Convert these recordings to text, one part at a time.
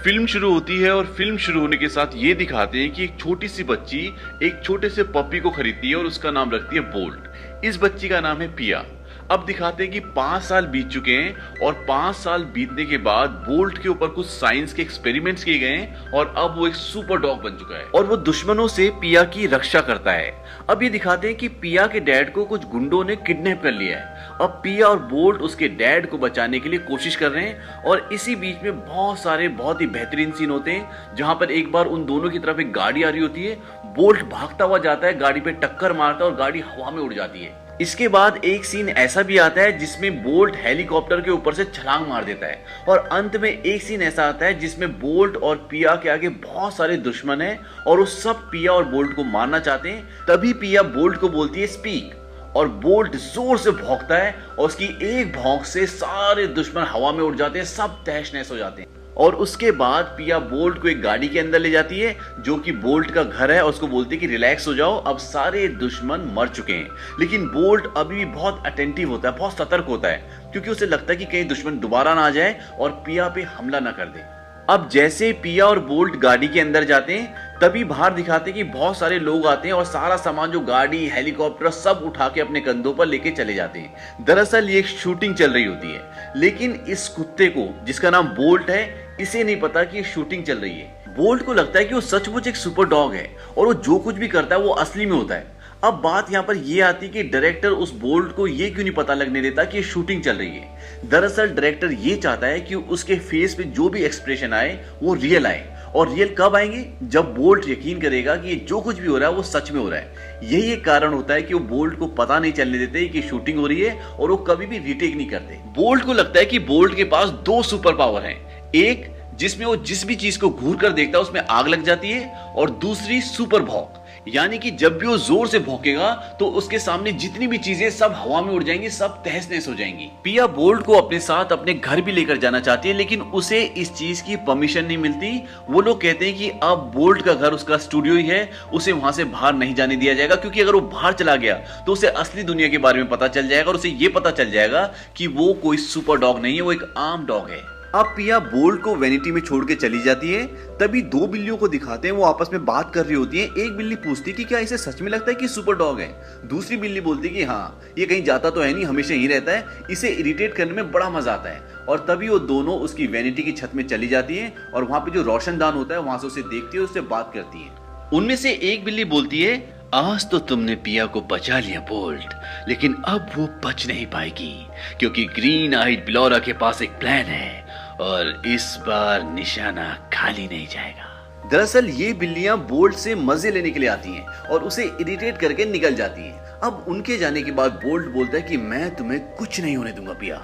Film शुरू होती है और फिल्म शुरू होने के साथ ये दिखाते हैं कि एक छोटी सी बच्ची एक छोटे से पपी को खरीदती है और उसका नाम रखती है बोल्ट। इस बच्ची का नाम है पिया। अब दिखाते हैं कि 5 साल बीत चुके हैं और 5 साल बीतने के बाद बोल्ट के ऊपर कुछ साइंस के एक्सपेरिमेंट्स किए गए हैं और अब वो एक सुपर डॉग बन चुका है और वो दुश्मनों से पिया की रक्षा करता है। अब ये दिखाते हैं कि पिया के डैड को कुछ गुंडों ने किडनैप कर लिया है। अब पिया और बोल्ट उसके डैड को बचाने के लिए कोशिश कर रहे हैं और इसी बीच में बहुत सारे बहुत ही बेहतरीन सीन होते हैं जहां पर एक बार उन दोनों की तरफ एक गाड़ी आ रही होती है। बोल्ट भागता हुआ जाता है, गाड़ी पे टक्कर मारता है और गाड़ी हवा में उड़ जाती है। इसके बाद एक सीन ऐसा भी आता है जिसमें बोल्ट हेलीकॉप्टर के ऊपर से छलांग मार देता है और अंत में एक सीन ऐसा आता है जिसमें बोल्ट और पिया के आगे बहुत सारे दुश्मन हैं और वो सब पिया और बोल्ट को मारना चाहते हैं। तभी पिया बोल्ट को बोलती है स्पीक और बोल्ट जोर से भौंकता है और उसकी एक भौंक से सारे दुश्मन हवा में उड़ जाते हैं, सब तहस नहस हो जाते हैं। और उसके बाद पिया बोल्ट को एक गाड़ी के अंदर ले जाती है जो कि बोल्ट का घर है और उसको बोलती है कि रिलैक्स हो जाओ, अब सारे दुश्मन मर चुके हैं। लेकिन बोल्ट अभी भी बहुत अटेंटिव होता है, बहुत सतर्क होता है क्योंकि उसे लगता है कि कहीं दुश्मन दोबारा ना आ जाए और पिया पे हमला ना कर दे। अब जैसे पिया और बोल्ट गाड़ी के अंदर जाते हैं तभी बाहर दिखाते हैं कि बहुत सारे लोग आते हैं और सारा सामान जो गाड़ी हेलीकॉप्टर सब उठा के अपने कंधों पर लेके चले जाते हैं। दरअसल ये एक शूटिंग चल रही होती है लेकिन इस कुत्ते को जिसका नाम बोल्ट है इसे नहीं पता कि ये शूटिंग चल रही है। बोल्ट को लगता है कि वो सचमुच एक सुपर डॉग है और वो जो कुछ भी करता है वो असली में होता है। अब बात यहाँ पर ये आती है कि डायरेक्टर उस बोल्ट को ये क्यों नहीं पता लगने देता कि ये शूटिंग चल रही है। दरअसल डायरेक्टर ये चाहता है कि उसके फेस पे जो भी एक्सप्रेशन आए वो रियल आए। और रियल कब आएंगे? जब बोल्ट यकीन करेगा कि ये जो कुछ भी हो रहा है वो सच में हो रहा है। यही एक कारण होता है कि वो बोल्ट को पता नहीं चलने देते कि शूटिंग हो रही है और वो कभी भी रीटेक नहीं करते। बोल्ट को लगता है कि बोल्ट के पास 2 सुपर पावर हैं, एक जिसमें वो जिस भी चीज को घूर कर देखता है उसमें आग लग जाती है और दूसरी सुपर भौंक, यानी कि जब भी वो जोर से भौंकेगा तो उसके सामने जितनी भी चीजें सब हवा में उड़ जाएंगी, सब तहस नहस हो जाएंगी। पिया बोल्ट को अपने साथ अपने घर भी लेकर जाना चाहती है लेकिन उसे इस चीज की परमिशन नहीं मिलती। वो लोग कहते हैं कि अब बोल्ट का घर उसका स्टूडियो ही है, उसे वहां से बाहर नहीं जाने दिया जाएगा क्योंकि अगर वो बाहर चला गया तो उसे असली दुनिया के बारे में पता चल जाएगा और उसे ये पता चल जाएगा कि वो कोई सुपर डॉग नहीं है, वो एक आम डॉग है। अब पिया बोल्ट को वैनिटी में छोड़ के चली जाती है। तभी 2 बिल्लियों को दिखाते हैं, वो आपस में बात कर रही होती हैं। एक बिल्ली पूछती कि क्या इसे सच में लगता है कि सुपर डॉग है? दूसरी बिल्ली बोलती कि हाँ, ये कहीं जाता तो है नहीं, हमेशा ही रहता है, इसे इरिटेट करने में बड़ा मजा आता है। और तभी वो दोनों उसकी वैनिटी की छत में चली जाती है और वहां पे जो रोशनदान होता है वहां से उसे देखती है, उससे बात करती है। उनमें से एक बिल्ली बोलती है, आज तो तुमने पिया को बचा लिया बोल्ट, लेकिन अब वो बच नहीं पाएगी क्योंकि ग्रीन आइड ब्लोरा के पास एक प्लान है और इस बार निशाना खाली नहीं जाएगा। दरअसल ये बिल्लियां बोल्ट से मजे लेने के लिए आती हैं और उसे इरिटेट करके निकल जाती हैं। अब उनके जाने के बाद बोल्ट बोलता है कि मैं तुम्हें कुछ नहीं होने दूंगा पिया।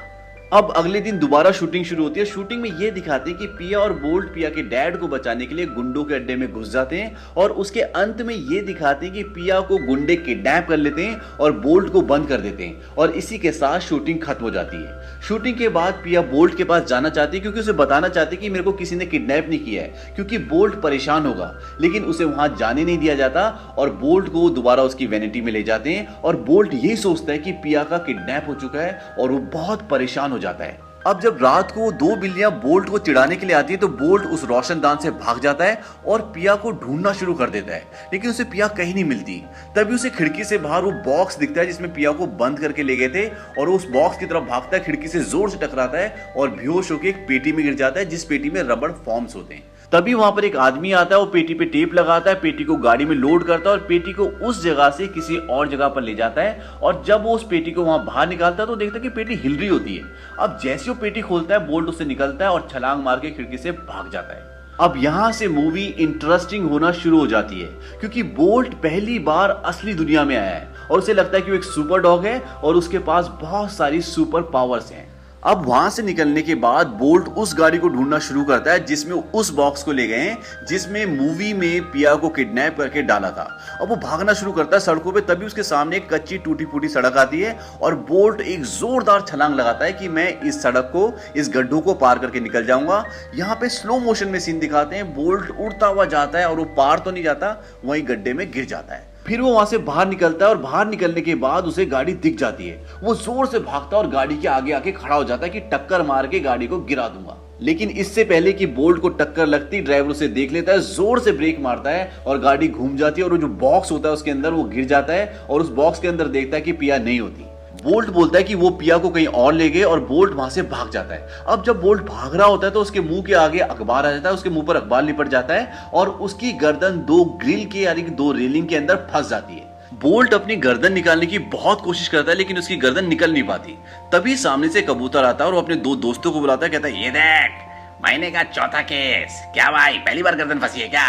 अब अगले दिन दोबारा शूटिंग शुरू होती है। शूटिंग में ये दिखाते हैं कि पिया और बोल्ट पिया के डैड को बचाने के लिए गुंडों के अड्डे में घुस जाते हैं और उसके अंत में ये दिखाते हैं कि पिया को गुंडे किडनैप कर लेते हैं और बोल्ट को बंद कर देते हैं और इसी के साथ शूटिंग खत्म हो जाती है। शूटिंग के बाद पिया बोल्ट के पास जाना चाहती है क्योंकि उसे बताना चाहती है कि मेरे को किसी ने किडनैप नहीं किया है, क्योंकि बोल्ट परेशान होगा, लेकिन उसे वहां जाने नहीं दिया जाता और बोल्ट को दोबारा उसकी वैनिटी में ले जाते हैं और बोल्ट यही सोचता है कि पिया का किडनैप हो चुका है और वो बहुत परेशान हो जाता है। अब जब रात को 2 बिल्लियां बोल्ट को चिढ़ाने के लिए आती है तो बोल्ट उस रोशनदान से भाग जाता है और पिया को ढूंढना शुरू कर देता है, लेकिन उसे पिया कहीं नहीं मिलती। तभी उसे खिड़की से बाहर वो बॉक्स दिखता है जिसमें पिया को बंद करके ले गए थे और उस बॉक्स की तरफ भागता है, खिड़की से जोर से टकराता है और बेहोश होकर एक पेटी में गिर जाता है जिस पेटी में रबड़ फॉर्म्स होते हैं। तभी वहां पर एक आदमी आता है, वो पेटी पे टेप लगाता है, पेटी को गाड़ी में लोड करता है और पेटी को उस जगह से किसी और जगह पर ले जाता है और जब वो उस पेटी को वहां बाहर निकालता है तो देखता है कि पेटी हिल रही होती है। अब जैसे वो पेटी खोलता है बोल्ट उससे निकलता है और छलांग मार के खिड़की से भाग जाता है। अब यहां से मूवी इंटरेस्टिंग होना शुरू हो जाती है क्योंकि बोल्ट पहली बार असली दुनिया में आया है और उसे लगता है कि वो एक सुपर डॉग है और उसके पास बहुत सारी सुपर पावर्स हैं। अब वहां से निकलने के बाद बोल्ट उस गाड़ी को ढूंढना शुरू करता है जिसमें उस बॉक्स को ले गए हैं जिसमें मूवी में पिया को किडनैप करके डाला था। अब वो भागना शुरू करता है सड़कों पे। तभी उसके सामने एक कच्ची टूटी फूटी सड़क आती है और बोल्ट एक जोरदार छलांग लगाता है कि मैं इस सड़क को, इस गड्ढों को पार करके निकल जाऊंगा। यहाँ पे स्लो मोशन में सीन दिखाते हैं, बोल्ट उड़ता हुआ जाता है और वो पार तो नहीं जाता, वहीं गड्ढे में गिर जाता है। फिर वो वहां से बाहर निकलता है और बाहर निकलने के बाद उसे गाड़ी दिख जाती है। वो जोर से भागता है और गाड़ी के आगे आके खड़ा हो जाता है कि टक्कर मार के गाड़ी को गिरा दूंगा। लेकिन इससे पहले कि बोल्ट को टक्कर लगती, ड्राइवर उसे देख लेता है, जोर से ब्रेक मारता है और गाड़ी घूम जाती है और वो जो बॉक्स होता है उसके अंदर वो गिर जाता है और उस बॉक्स के अंदर देखता है कि पिया नहीं होती। बोल्ट बोलता है कि वो पिया को कहीं और ले गए और बोल्ट वहां से भाग जाता है। अब जब बोल्ट भाग रहा होता है तो उसके मुंह के आगे अखबार आ जाता है, उसके मुंह पर अखबार लिपट जाता है और उसकी गर्दन दो ग्रिल के यानी कि दो रेलिंग के अंदर फंस जाती है। बोल्ट अपनी गर्दन निकालने की बहुत कोशिश करता है लेकिन उसकी गर्दन निकल नहीं पाती। तभी सामने से कबूतर आता है और वो अपने दो दोस्तों को बुलाता है, कहता है ये देख महीने का चौथा केस। क्या भाई पहली बार गर्दन फंसी है क्या?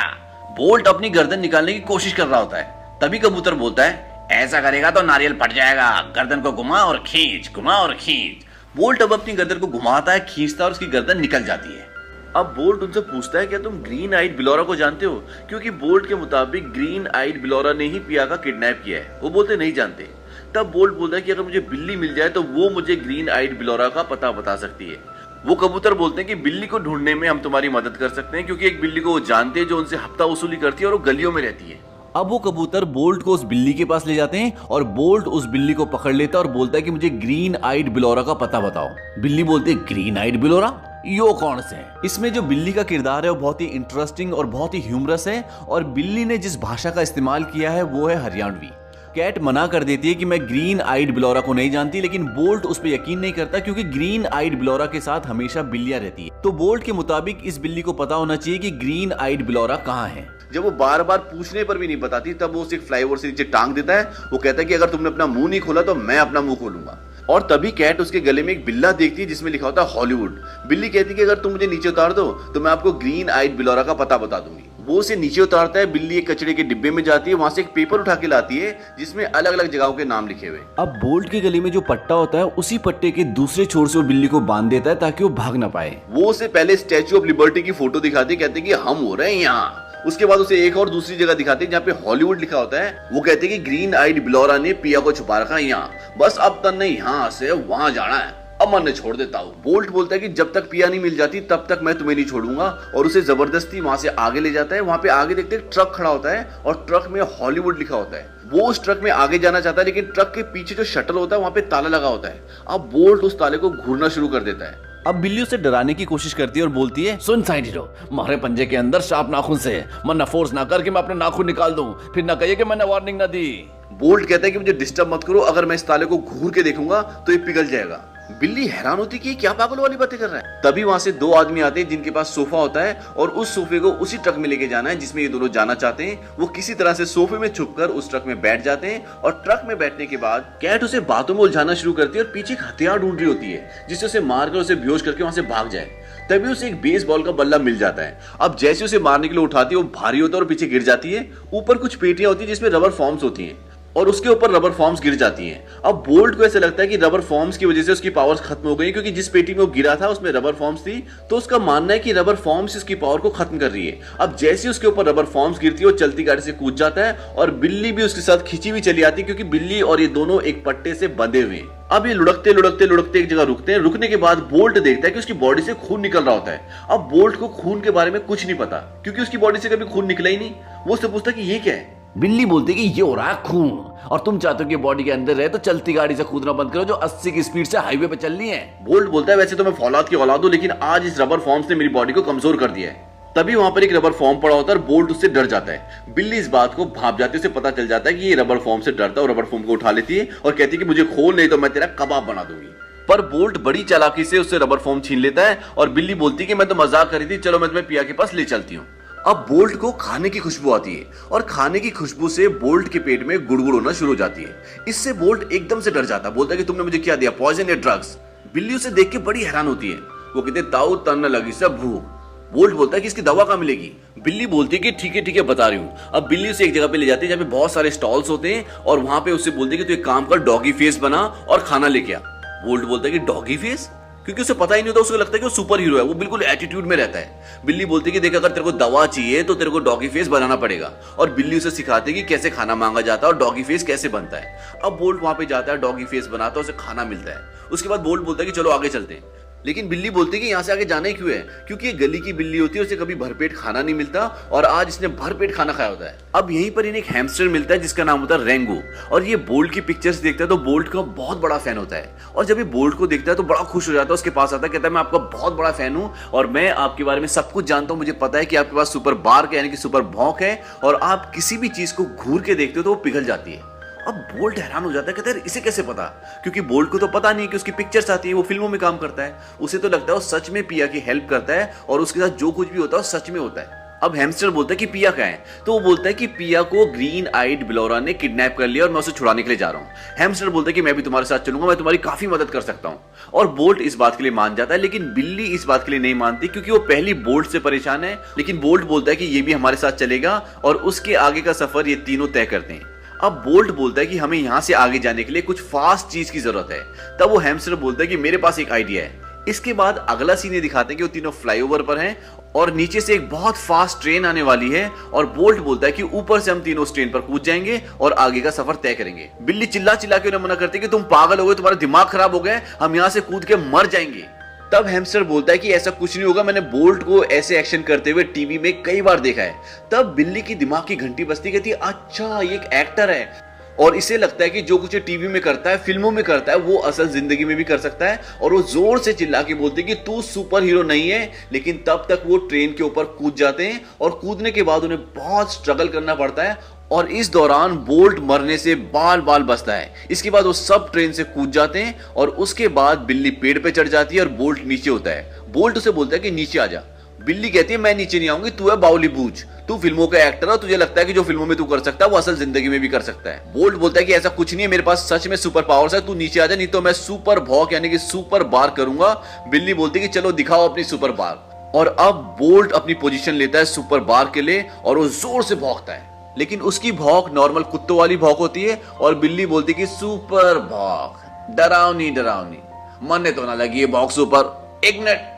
बोल्ट अपनी गर्दन निकालने की कोशिश कर रहा होता है। तभी कबूतर बोलता है ऐसा करेगा तो नारियल फट जाएगा, गर्दन को घुमा और खींच, घुमा और खींच। बोल्ट अब अपनी गर्दन को घुमाता है, खींचता है और उसकी गर्दन निकल जाती है। अब बोल्ट उनसे पूछता है क्या तुम ग्रीन आइड बिलोरा को जानते हो? क्योंकि बोल्ट के मुताबिक ग्रीन आइड बिलोरा ने ही पिया का किडनैप किया है। वो बोलते नहीं जानते। तब बोल्ट बोलता है कि अगर मुझे बिल्ली मिल जाए तो वो मुझे ग्रीन आइड बिलोरा का पता बता सकती है। वो कबूतर बोलते हैं कि बिल्ली को ढूंढने में हम तुम्हारी मदद कर सकते हैं, क्योंकि एक बिल्ली को वो जानते हैं जो उनसे हफ्ता वसूली करती है और वो गलियों में रहती है। अब वो कबूतर बोल्ट को उस बिल्ली के पास ले जाते हैं और बोल्ट उस बिल्ली को पकड़ लेता है और बोलता है कि मुझे ग्रीन आइड बिलोरा का पता बताओ। बिल्ली बोलते है ग्रीन आइड बिलोरा, यो कौन से है? इसमें जो बिल्ली का किरदार है वो बहुत ही इंटरेस्टिंग और बहुत ही ह्यूमरस है और बिल्ली ने जिस भाषा का इस्तेमाल किया है वो है हरियाणवी। कैट मना कर देती है कि मैं ग्रीन आइड बिलोरा को नहीं जानती, लेकिन बोल्ट उस पर यकीन नहीं करता क्योंकि ग्रीन आइड बिलोरा के साथ हमेशा बिल्लियां रहती है। तो बोल्ट के मुताबिक इस बिल्ली को पता होना चाहिए कि ग्रीन आइड बिलोरा कहाँ है। जब वो बार बार पूछने पर भी नहीं बताती तब वो उसे फ्लाईओवर से नीचे टांग देता है। वो कहता है कि अगर तुमने अपना मुंह नहीं खोला तो मैं अपना मुंह खोलूंगा। और तभी कैट उसके गले में एक बिल्ला देखती है जिसमें लिखा होता है हॉलीवुड। बिल्ली कहती है कि अगर तुम मुझे नीचे उतार दो तो मैं आपको ग्रीन आइड बिलोरा का पता बता दूंगी। वो उसे नीचे उतारता है। बिल्ली एक कचड़े के डिब्बे में जाती है, वहां से एक पेपर उठा के लाती है जिसमें अलग अलग जगहों के नाम लिखे हुए। अब बोल्ट के गले में जो पट्टा होता है उसी पट्टे के दूसरे छोर से वो बिल्ली को बांध देता है ताकि वो भाग ना पाए। वो उसे पहले स्टैच्यू ऑफ लिबर्टी की फोटो दिखाती है, कहते हैं कि हम हो रहे हैं यहाँ। उसके बाद उसे एक और दूसरी जगह दिखाते हैं जहाँ पे हॉलीवुड लिखा होता है। वो कहते हैं कि ग्रीन आइड बिलोरा ने पिया को छुपा रखा है यहाँ, बस अब तक नहीं यहाँ से वहां जाना है, अब मैं छोड़ देता हूँ। बोल्ट बोलता है कि जब तक पिया नहीं मिल जाती तब तक मैं तुम्हें नहीं छोड़ूंगा और उसे जबरदस्ती वहां से आगे ले जाता है। वहां पे आगे देखते हैं ट्रक खड़ा होता है और ट्रक में हॉलीवुड लिखा होता है। वो उस ट्रक में आगे जाना चाहता है लेकिन ट्रक के पीछे जो शटर होता है वहां पे ताला लगा होता है। अब बोल्ट उस ताले को घूरना शुरू कर देता है। अब बिल्ली उसे डराने की कोशिश करती है और बोलती है सुन साइड हीरो, मारे पंजे के अंदर शार्प नाखून से मन्ना फोर्स ना करके मैं अपने नाखून निकाल दूं, फिर ना कहिए कि मैंने वार्निंग ना दी। बोल्ट कहता है कि मुझे डिस्टर्ब मत करो, अगर मैं इस ताले को घूर के देखूंगा तो ये पिघल जाएगा। बिल्ली हैरान होती कि क्या पागल वाली बातें कर रहा है। तभी वहां से दो आदमी आते हैं जिनके पास सोफा होता है और उस सोफे को उसी ट्रक में लेके जाना है जिसमें ये दोनों जाना चाहते हैं। वो किसी तरह से सोफे में छुपकर उस ट्रक में बैठ जाते हैं और ट्रक में बैठने के बाद कैट उसे बातों में उलझाना शुरू करती है और पीछे एक हथियार ढूंढ रही होती है जिससे उसे मारकर उसे बेहोश करके वहां से भाग जाए। तभी उसे एक बेसबॉल का बल्ला मिल जाता है। अब जैसे उसे मारने के लिए उठाती है वो भारी होता है और पीछे गिर जाती है। ऊपर कुछ पेटियां होती है जिसमें रबर फॉर्म्स होती हैं और उसके ऊपर रबर फॉर्म्स गिर जाती हैं। अब बोल्ट को ऐसा लगता है कि रबर फॉर्म्स की वजह से उसकी पावर्स खत्म हो गई, क्योंकि जिस पेटी में वो गिरा था उसमें रबर फॉर्म्स थी, तो उसका मानना है कि रबर फॉर्म्स इसकी पावर को खत्म कर रही है। अब जैसे उसके ऊपर रबर फॉर्म्स गिरती है वो चलती गाड़ी से कूद जाता है और बिल्ली भी उसके साथ खींची हुई चली आती है, क्योंकि बिल्ली और ये दोनों एक पट्टे से बंधे हुए हैं। अब ये लुढ़कते लुढ़कते लुढ़कते एक जगह रुकते हैं। रुकने के बाद बोल्ट देखता है कि उसकी बॉडी से खून निकल रहा होता है। अब बोल्ट को खून के बारे में कुछ नहीं पता क्योंकि उसकी बॉडी से कभी खून निकला ही नहीं। वो उससे पूछता है कि ये क्या है। बिल्ली बोलती है कि ये हो रहा है खून और तुम चाहते हो कि बॉडी के अंदर रहे तो चलती गाड़ी से कूदना बंद करो जो 80 की स्पीड से हाईवे पे चल रही है। बोल्ट बोलता है वैसे तो मैं फौलाद की औलाद हूं, लेकिन आज इस रबर फॉर्म्स ने मेरी बॉडी को कमजोर कर दिया है। तभी वहां पर एक रबर फॉर्म पड़ा होता है और बोल्ट उससे डर जाता है। बिल्ली इस बात को भाप जाती है, उसे पता चल जाता है कि ये रबर फॉर्म से डरता है और रबर फॉर्म को उठा लेती है और कहती है कि मुझे खोल नहीं तो मैं तेरा कबाब बना दूंगी। पर बोल्ट बड़ी चालाकी से उससे रबर फॉर्म छीन लेता है और बिल्ली बोलती है कि मैं तो मजाक कर रही थी, चलो मैं तुम्हें पिया के पास ले चलती हूँ। अब बोल्ट को खाने की खुशबू आती है और खाने की खुशबू से बोल्ट के पेट में गुड़गुड़ होना शुरू हो जाती है। इससे बोल्ट एकदम से डर जाता है, बोलता है कि तुमने मुझे क्या दिया, पॉइजन या ड्रग्स। बिल्ली उसे देख के बड़ी हैरान होती है। वो कहते ताऊ तन लगी सब भूख। बोल्ट बोलता है कि इसकी दवा कहाँ मिलेगी। बिल्ली बोलती है कि ठीक है बता रही हूँ। अब बिल्ली उसे एक जगह पे ले जाती है जहाँ पे बहुत सारे स्टॉल्स होते हैं और वहां पे उससे बोलती है कि तू एक काम कर, डॉगी फेस बना और खाना लेके आ। बोल्ट बोलता है कि डॉगी फेस, क्योंकि उसे पता ही नहीं होता, उसको लगता है कि वो सुपर हीरो है, वो बिल्कुल एटीट्यूड में रहता है। बिल्ली बोलती है कि देख अगर तेरे को दवा चाहिए तो तेरे को डॉगी फेस बनाना पड़ेगा और बिल्ली उसे सिखाती है कि कैसे खाना मांगा जाता है और डॉगी फेस कैसे बनता है। अब बोल्ट वहां पे जाता है, डॉगी फेस बनाता है, उसे खाना मिलता है। उसके बाद बोल्ट बोलता है कि चलो आगे चलते हैं। लेकिन बिल्ली बोलती है कि यहाँ से आगे जाना ही क्यों है, क्योंकि ये गली की बिल्ली होती है, उसे कभी भरपेट खाना नहीं मिलता और आज इसने भरपेट खाना खाया होता है। अब यहीं पर इन्हें एक हैमस्टर मिलता है जिसका नाम होता है रेंगो, और ये बोल्ट की पिक्चर्स देखता है तो बोल्ट का बहुत बड़ा फैन होता है, और जब ये बोल्ट को देखता है तो बड़ा खुश हो जाता है, उसके पास आता है, कहता है मैं आपका बहुत बड़ा फैन हूँ और मैं आपके बारे में सब कुछ जानता हूँ, मुझे पता है कि आपके पास सुपर बार्क यानी कि सुपर भौंक है और आप किसी भी चीज को घूर के देखते हो तो वो पिघल जाती है। अब बोल्ट हैरान हो जाता है, कहता है इसे कैसे पता, क्योंकि बोल्ट को तो पता नहीं कि उसकी पिक्चर्स आती है, वो फिल्मों में काम करता है, उसे तो लगता है वो सच में पिया की हेल्प करता है और उसके साथ जो कुछ भी होता है वो सच में होता है। अब हैमस्टर बोलता है कि पिया कहाँ है, तो वो बोलता है कि पिया को ग्रीन आइड बिलोरा ने किडनैप कर लिया और मैं उसे छुड़ाने के लिए जा रहा हूँ। हैमस्टर बोलता है कि मैं भी तुम्हारे साथ चलूंगा, मैं तुम्हारी काफी मदद कर सकता हूँ, और बोल्ट इस बात के लिए मान जाता है। लेकिन बिल्ली इस बात के लिए नहीं मानती क्योंकि वो पहली बोल्ट से परेशान है, लेकिन बोल्ट बोलता है कि ये भी हमारे साथ चलेगा और उसके आगे का सफर ये तीनों तय करते हैं। अब बोल्ट बोलता है कि हमें यहाँ से आगे जाने के लिए कुछ फास्ट चीज की जरूरत है, तब वो हैमस्टर बोलता है कि मेरे पास एक आइडिया है। इसके बाद अगला सीन दिखाते हैं कि वो तीनों फ्लाईओवर पर हैं और नीचे से एक बहुत फास्ट ट्रेन आने वाली है, और बोल्ट बोलता है कि ऊपर से हम तीनों उस ट्रेन पर कूद जाएंगे और आगे का सफर तय करेंगे। बिल्ली चिल्ला चिल्ला के उन्हें मना करती है कि तुम पागल हो गए, तुम्हारा दिमाग खराब हो गया, हम यहाँ से कूद के मर जाएंगे। तब हैमस्टर बोलता है कि ऐसा कुछ नहीं होगा, मैंने बोल्ट को ऐसे एक्शन करते हुए टीवी में कई बार देखा है। तब बिल्ली की दिमाग की घंटी बजती, कहती है अच्छा ये एक एक्टर है और इसे लगता है कि जो कुछ टीवी में करता है, फिल्मों में करता है, वो असल जिंदगी में भी कर सकता है, और वो जोर से चिल्ला के बोलते हैं कि तू सुपर हीरो नहीं है। लेकिन तब तक वो ट्रेन के ऊपर कूद जाते हैं और कूदने के बाद उन्हें बहुत स्ट्रगल करना पड़ता है और इस दौरान बोल्ट मरने से बाल बाल बचता है। इसके बाद वो सब ट्रेन से कूद जाते हैं और उसके बाद बिल्ली पेड़ पे चढ़ जाती है और बोल्ट नीचे होता है। बोल्ट उसे बोलता है कि नीचे आ जा। बिल्ली कहती है मैं नीचे नहीं आऊंगी, तू है बाउली बूझ, तू फिल्मों का एक्टर है, तुझे लगता है कि जो फिल्मों में तू कर सकता है वो असल जिंदगी में भी कर सकता है। बोल्ट बोलता है कि ऐसा कुछ नहीं है, मेरे पास सच में सुपर पावर्स है, तू नीचे आ जा, नहीं तो मैं सुपर भौंक यानी कि सुपर बार करूंगा। बिल्ली बोलती है कि चलो दिखाओ अपनी सुपर बार, और अब बोल्ट अपनी पोजीशन लेता है सुपर बार के लिए और वो जोर से भौंकता है, लेकिन उसकी भौंक नॉर्मल कुत्तों वाली भौंक होती है और बिल्ली बोलती है कि सुपर भौंक, डरावनी डरावनी, मरने तो ना लगी ये भौंक सुपर, एक मिनट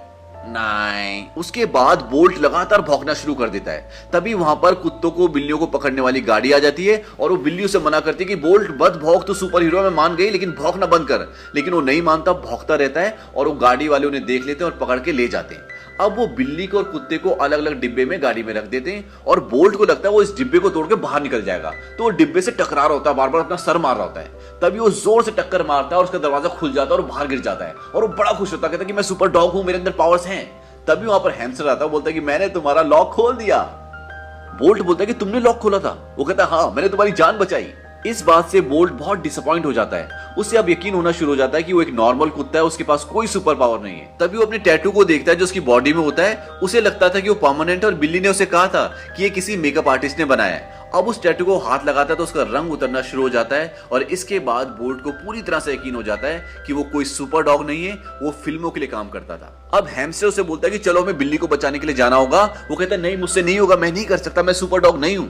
नहीं। उसके बाद बोल्ट लगातार भौंकना शुरू कर देता है। तभी वहां पर कुत्तों को बिल्लियों को पकड़ने वाली गाड़ी आ जाती है और वो बिल्लियों से मना करती है कि बोल्ट बद भौंक, तो सुपर हीरो में मान गई लेकिन भौंकना बंद कर। लेकिन वो नहीं मानता, भौंकता रहता है और वो गाड़ी वाले उन्हें देख लेते हैं और पकड़ के ले जाते हैं। अब वो बिल्ली को और कुत्ते को अलग अलग डिब्बे में गाड़ी में रख देते हैं और बोल्ट को लगता है वो इस डिब्बे को तोड़ के बाहर निकल जाएगा, तो वो डिब्बे से टकरा रहा होता है, बार बार अपना सर मार रहा होता है। तभी वो जोर से टक्कर मारता है और उसका दरवाजा खुल जाता है और बाहर गिर जाता है और वो बड़ा खुश होता है, कहता है कि मैं सुपर डॉग हूं, मेरे अंदर पावर्स हैं। तभी वहां पर हैमस्टर आता है, बोलता है कि मैंने तुम्हारा लॉक खोल दिया। बोल्ट बोलता है कि तुमने लॉक खोला था? वो कहता है हाँ, मैंने तुम्हारी जान बचाई। इस बात से बोल्ट बहुत डिसअपॉइंट हो जाता है। उससे अब यकीन होना शुरू हो जाता है कि वो एक नॉर्मल कुत्ता है, उसके पास कोई सुपर पावर नहीं है। तभी वो अपने टैटू को देखता है जो उसकी बॉडी में होता है। उसे लगता था कि वो परमानेंट है और बिल्ली ने उसे कहा था कि ये किसी मेकअप आर्टिस्ट ने बनाया है। अब उस टैटू को हाथ लगाता है तो उसका रंग उतरना शुरू हो जाता है और इसके बाद बोल्ट को पूरी तरह से यकीन हो जाता है कि वो कोई सुपर डॉग नहीं है, वो फिल्मों के लिए काम करता था। अब हैमस्टर उसे बोलता है कि चलो हमें बिल्ली को बचाने के लिए जाना होगा। वो कहता है नहीं, मुझसे नहीं होगा, मैं नहीं कर सकता, मैं सुपर डॉग नहीं हूं।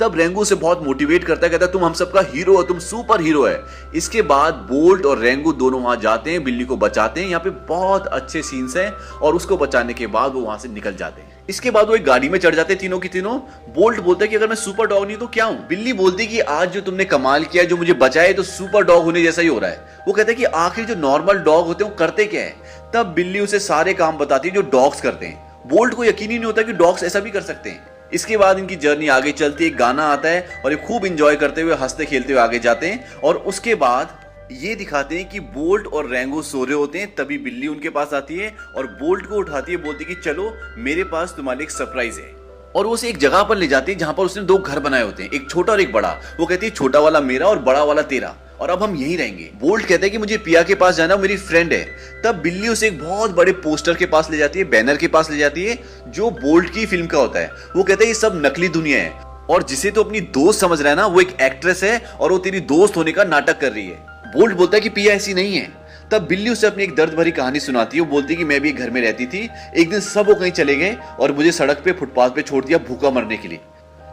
तब रेंगो उसे बहुत मोटिवेट करता है, कहता है तुम हम सबका हीरो हो, तुम सुपर हीरो है। इसके बाद बोल्ट और रेंगो दोनों वहां जाते हैं, बिल्ली को बचाते हैं। यहाँ पे बहुत अच्छे सीन्स हैं और उसको बचाने के बाद वो वहां से निकल जाते हैं। इसके बाद वो एक गाड़ी में चढ़ जाते हैं तीनों की तीनों। बोल्ट बोलता है कि अगर मैं सुपर डॉग नहीं तो क्या हूं? बिल्ली बोलती है कि आज जो तुमने कमाल किया, जो मुझे बचाए, तो सुपर डॉग होने जैसा ही हो रहा है। वो कहता है कि आखिर जो नॉर्मल डॉग होते हैं वो करते क्या है? तब बिल्ली उसे सारे काम बताती है जो डॉग्स करते हैं। बोल्ट को यकीन ही नहीं होता कि डॉग्स ऐसा भी कर सकते हैं। इसके बाद इनकी जर्नी आगे चलती है, एक गाना आता है और ये खूब एंजॉय करते हुए हंसते खेलते हुए आगे जाते हैं। और उसके बाद ये दिखाते हैं कि बोल्ट और रेंगो सो रहे होते हैं। तभी बिल्ली उनके पास आती है और बोल्ट को उठाती है, बोलती है कि चलो मेरे पास तुम्हारे लिए एक सरप्राइज है। और वो उसे एक जगह पर ले जाती है जहां पर उसने दो घर बनाए होते हैं, एक छोटा और एक बड़ा। वो कहती है छोटा वाला मेरा और बड़ा वाला तेरा, और अब हम यहीं रहेंगे। बोल्ट कहता है कि मुझे पिया के पास जाना, मेरी फ्रेंड है। तब बिल्ली उसे एक बहुत बड़े पोस्टर के पास ले जाती है, बैनर के पास ले जाती है जो बोल्ट की फिल्म का होता है। वो कहता है ये सब नकली दुनिया है और जिसे तो अपनी दोस्त समझ रहा है ना, वो एक एक्ट्रेस है और वो तेरी दोस्त होने का नाटक कर रही है। बोल्ट बोलता है कि पिया ऐसी नहीं है। तब बिल्ली उसे अपनी एक दर्द भरी कहानी सुनाती है। वो बोलती है कि मैं भी घर में रहती थी, एक दिन सब वो कहीं चले गए और मुझे सड़क पे फुटपाथ पे छोड़ दिया भूखा मरने के लिए।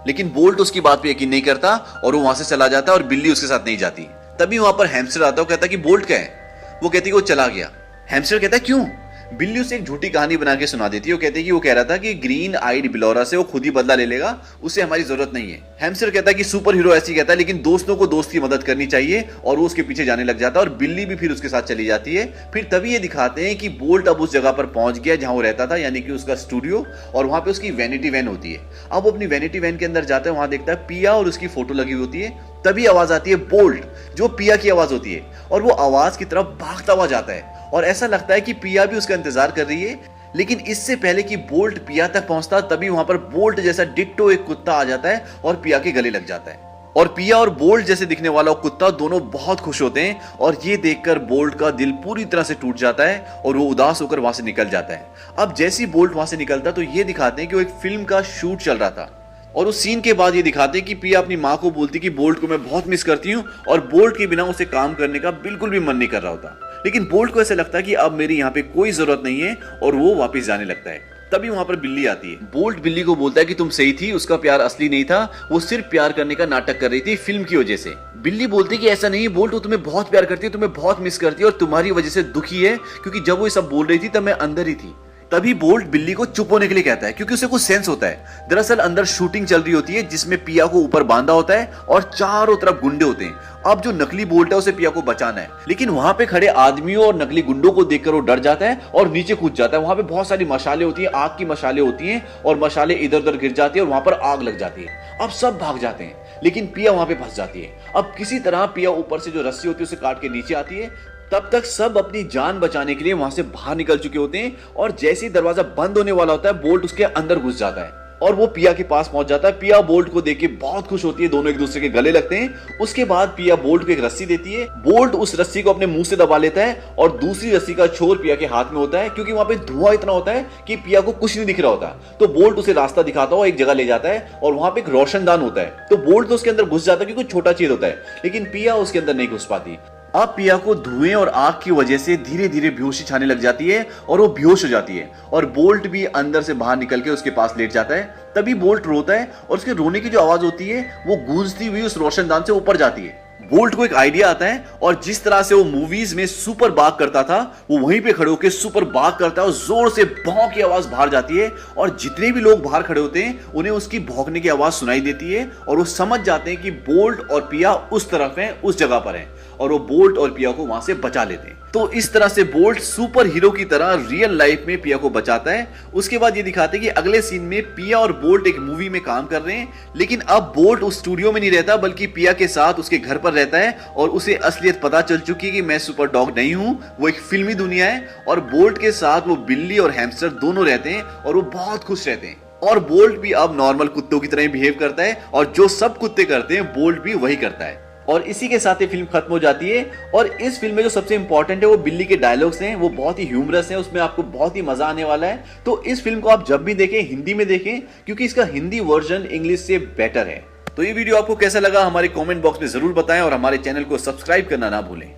लेकिन बोल्ट उसकी बात पे यकीन नहीं करता और वो वहां से चला जाता है और बिल्ली उसके साथ नहीं जाती। तभी वहां पर हैमस्टर आता है, कहता है कि बोल्ट क्या है? वो कहती है कि वो चला गया। हैमस्टर कहता है क्यों? बिल्ली उसे एक झूठी कहानी बना के सुना देती है। वो कहती है कि वो कह रहा था कि ग्रीन आइड बिलोरा से वो खुद ही बदला ले लेगा, उसे हमारी जरूरत नहीं है। हैमस्टर कहता है कि सुपर हीरो ऐसे ही कहता है, लेकिन दोस्तों को दोस्त की मदद करनी चाहिए, और वो उसके पीछे जाने लग जाता है और बिल्ली भी फिर उसके साथ चली जाती है। फिर तभी ये दिखाते हैं कि बोल्ट अब उस जगह पर पहुंच गया जहां वो रहता था, यानी कि उसका स्टूडियो, और वहां पे उसकी वैनिटी वैन होती है। अब वो अपनी वैनिटी वैन के अंदर जाता है, वहां देखता है पिया और उसकी फोटो लगी हुई होती है। तभी आवाज आती है बोल्ट, जो पिया की आवाज होती है, और वो आवाज की तरफ भागता हुआ जाता है और ऐसा लगता है कि पिया भी उसका इंतजार कर रही है। लेकिन इससे पहले कि बोल्ट पिया तक पहुंचता, तभी वहां पर बोल्ट जैसा डिट्टो एक कुत्ता आ जाता है और पिया के गले लग जाता है। और पिया और बोल्ट जैसे दिखने वाला कुत्ता दोनों बहुत खुश होते हैं, और ये देखकर बोल्ट का दिल पूरी तरह से टूट जाता है और वो उदास होकर वहां से निकल जाता है। अब जैसे ही बोल्ट वहां से निकलता तो ये दिखाते हैं कि वो एक फिल्म का शूट चल रहा था, और उस सीन के बाद ये दिखाते हैं कि पिया अपनी माँ को बोलती कि बोल्ट को मैं बहुत मिस करती हूँ, और बोल्ट के बिना उसे काम करने का बिल्कुल भी मन नहीं कर रहा होता। लेकिन बोल्ट को ऐसा लगता है कि अब मेरी यहाँ पे कोई जरूरत नहीं है, और वो वापस जाने लगता है। तभी वहां पर बिल्ली आती है। बोल्ट बिल्ली को बोलता है कि तुम सही थी, उसका प्यार असली नहीं था, वो सिर्फ प्यार करने का नाटक कर रही थी फिल्म की वजह से। बिल्ली बोलती है कि ऐसा नहीं है बोल्ट, वो तुम्हें बहुत प्यार करती है, तुम्हें बहुत मिस करती है, और तुम्हारी वजह से दुखी है, क्योंकि जब वो ये सब बोल रही थी तब मैं अंदर ही थी। तभी बोल्ट बिल्ली को चुप होने के लिए कहता है, क्योंकि उसे कुछ सेंस होता है। दरअसल अंदर शूटिंग चल रही होती है जिसमें पिया को ऊपर बांधा होता है और चारों तरफ गुंडे होते हैं। अब जो नकली बोल्ट है उसे पिया को बचाना है, लेकिन वहां पे खड़े आदमियों और नकली गुंडों को देखकर वो डर जाता है और नीचे कूद जाता है। वहां पे बहुत सारी मशाले होती है, आग की मशाले होती हैं, और मशाले इधर उधर गिर जाती है और वहां पर आग लग जाती है। अब सब भाग जाते हैं, लेकिन पिया वहां पे फंस जाती है। अब किसी तरह पिया ऊपर से जो रस्सी होती है उसे काट के नीचे आती है। तब तक सब अपनी जान बचाने के लिए वहां से बाहर निकल चुके होते हैं, और जैसे ही दरवाजा बंद होने वाला होता है बोल्ट उसके अंदर घुस जाता है और वो पिया के पास पहुंच जाता है। पिया बोल्ट को देख के बहुत खुश होती है, दोनों एक दूसरे के गले लगते हैं। उसके बाद पिया बोल्ट को एक रस्सी देती है। बोल्ट उस रस्सी को अपने मुंह से दबा लेता है और दूसरी रस्सी का छोर पिया के हाथ में होता है, क्योंकि वहां पे धुआं इतना होता है कि पिया को कुछ नहीं दिख रहा होता। तो बोल्ट उसे रास्ता दिखाता हुआ एक जगह ले जाता है, और वहां पे एक रोशनदान होता है। तो बोल्ट तो उसके अंदर घुस जाता है, क्योंकि छोटा छेद होता है, लेकिन पिया उसके अंदर नहीं घुस पाती। अब पिया को धुएं और आग की वजह से धीरे धीरे बेहोशी छाने लग जाती है और वो बेहोश हो जाती है, और बोल्ट भी अंदर से बाहर निकल के उसके पास लेट जाता है। तभी बोल्ट रोता है, और उसके रोने की जो आवाज होती है वो गूंजती हुई उस रोशनदान से ऊपर जाती है। बोल्ट को एक आइडिया आता है, और जिस तरह से वो मूवीज में सुपर बाग करता था वो वहीं पे खड़े होकर सुपर बाग करता है, और जोर से भौं की आवाज बाहर जाती है, और जितने भी लोग बाहर खड़े होते हैं उन्हें उसकी भौंकने की आवाज सुनाई देती है, और वो समझ जाते हैं कि बोल्ट और पिया उस तरफ हैं, उस जगह पर हैं, और वो बोल्ट और पिया को वहां से बचा लेते हैं। तो इस तरह से बोल्ट सुपर हीरो की तरह रियल लाइफ में पिया को बचाता है। उसके बाद ये दिखाते हैं कि अगले सीन में पिया और बोल्ट एक मूवी में काम कर रहे हैं, लेकिन अब बोल्ट उस स्टूडियो में नहीं रहता, बल्कि पिया के साथ उसके घर पर रहता है, और उसे असलियत पता चल चुकी है कि मैं सुपर डॉग नहीं हूं, वो एक फिल्मी दुनिया है। और बोल्ट के साथ वो बिल्ली और हैमस्टर दोनों रहते हैं, और वो बहुत खुश रहते हैं। और बोल्ट भी अब नॉर्मल कुत्तों की तरह बिहेव करता है, और जो सब कुत्ते करते हैं बोल्ट भी वही करता है। और इसी के साथ ये फिल्म खत्म हो जाती है। और इस फिल्म में जो सबसे इंपॉर्टेंट है वो बिल्ली के डायलॉग्स हैं, वो बहुत ही ह्यूमरस हैं, उसमें आपको बहुत ही मजा आने वाला है। तो इस फिल्म को आप जब भी देखें हिंदी में देखें, क्योंकि इसका हिंदी वर्जन इंग्लिश से बेटर है। तो ये वीडियो आपको कैसा लगा हमारे कमेंट बॉक्स में जरूर बताएं, और हमारे चैनल को सब्सक्राइब करना ना भूलें।